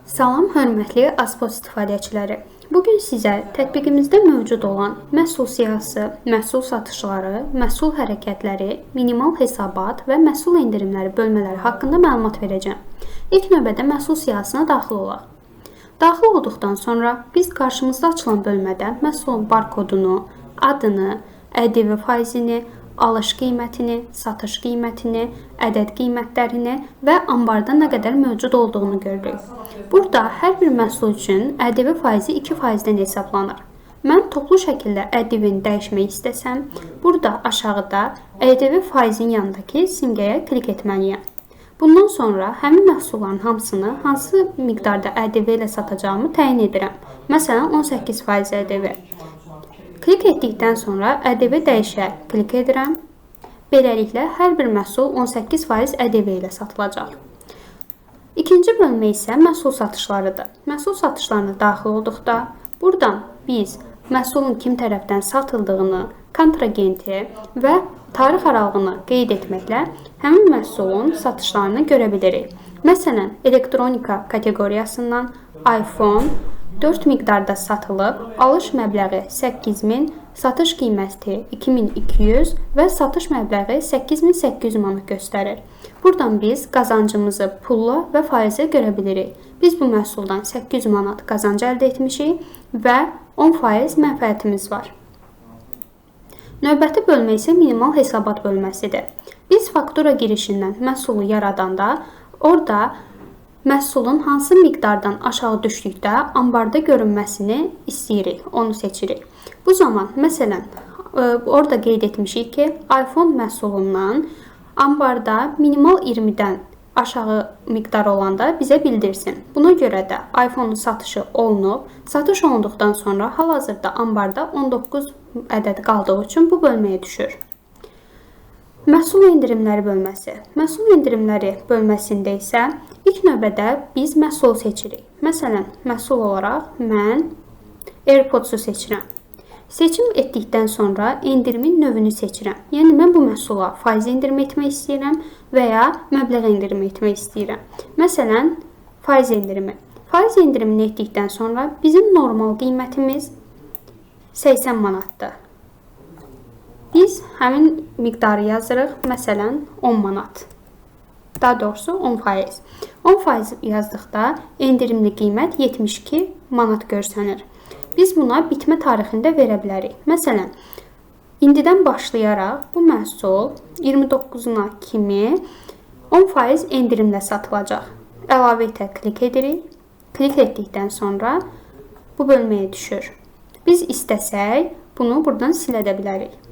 Salam, hörmətli Azpost istifadəçiləri. Bugün sizə tətbiqimizdə mövcud olan məhsul siyahısı, məhsul satışları, məhsul hərəkətləri, minimal hesabat və məhsul endirimləri bölmələri haqqında məlumat verəcəm. İlk növbədə məhsul siyahısına daxil olaq. Daxil olduqdan sonra biz qarşımızda açılan bölmədə məhsulun barkodunu, adını, ƏDV faizini, alış qiymətini, satış qiymətini, ədəd qiymətlərini və ambarda nə qədər mövcud olduğunu görürük. Burada hər bir məhsul üçün ƏDV faizi 2%-dən hesablanır. Mən toplu şəkildə ƏDV-ni dəyişmək istəsəm, burada aşağıda ƏDV faizin yanındakı simgəyə klik etməliyəm. Bundan sonra həmin məhsulların hamısını hansı miqdarda ƏDV ilə satacağımı təyin edirəm. Məsələn, 18% ƏDV. Klik etdikdən sonra ƏDV dəyişə klik edirəm. Beləliklə, hər bir məhsul 18% ƏDV ilə satılacaq. İkinci bölmə isə məhsul satışlarıdır. Məhsul satışlarına daxil olduqda, buradan biz məhsulun kim tərəfdən satıldığını, kontragenti və tarix aralığını qeyd etməklə həmin məhsulun satışlarını görə bilirik. Məsələn, elektronika kateqoriyasından iPhone 4 miqdarda satılıb, alış məbləği 8000, satış qiyməti 2200 və satış məbləği 8800 manat göstərir. Buradan biz qazancımızı pulla və faizə görə bilirik. Biz bu məhsuldan 800 manat qazanc əldə etmişik və 10% mənfəətimiz var. Növbəti bölmə isə minimal hesabat bölməsidir. Biz faktura girişindən məhsulu yaradanda, orada məhsulun hansı miqdardan aşağı düşdükdə ambarda görünməsini istəyirik, onu seçirik. Bu zaman, məsələn, orada qeyd etmişik ki, iPhone məhsulundan ambarda minimal 20-dən aşağı miqdar olanda bizə bildirsin. Buna görə də iPhone-un satışı olunub, satış olunduqdan sonra hal-hazırda ambarda 19 ədəd qaldığı üçün bu bölməyə düşür. Məhsul endirimləri bölməsi. Məhsul endirimləri bölməsində isə ilk növbədə biz məhsulu seçirik. Məsələn, məhsul olaraq mən AirPods-u seçirəm. Seçim etdikdən sonra endirimin növünü seçirəm. Yəni, mən bu məhsula faiz endirim etmək istəyirəm və ya məbləğ endirim etmək istəyirəm. Məsələn, faiz endirimi. Faiz endirimini etdikdən sonra bizim normal qiymətimiz 80 manatdır. Biz həmin miqdarı yazırıq, məsələn, 10 manat. Daha doğrusu 10%. 10% yazdıqda endirimli qiymət 72 manat görsənir. Biz buna bitmə tarixində verə bilərik. Məsələn, indidən başlayaraq bu məhsul 29-una kimi 10% endirimlə satılacaq. Əlavə etə klik edirik. Klik etdikdən sonra bu bölməyə düşür. Biz istəsək, bunu buradan silə də bilərik.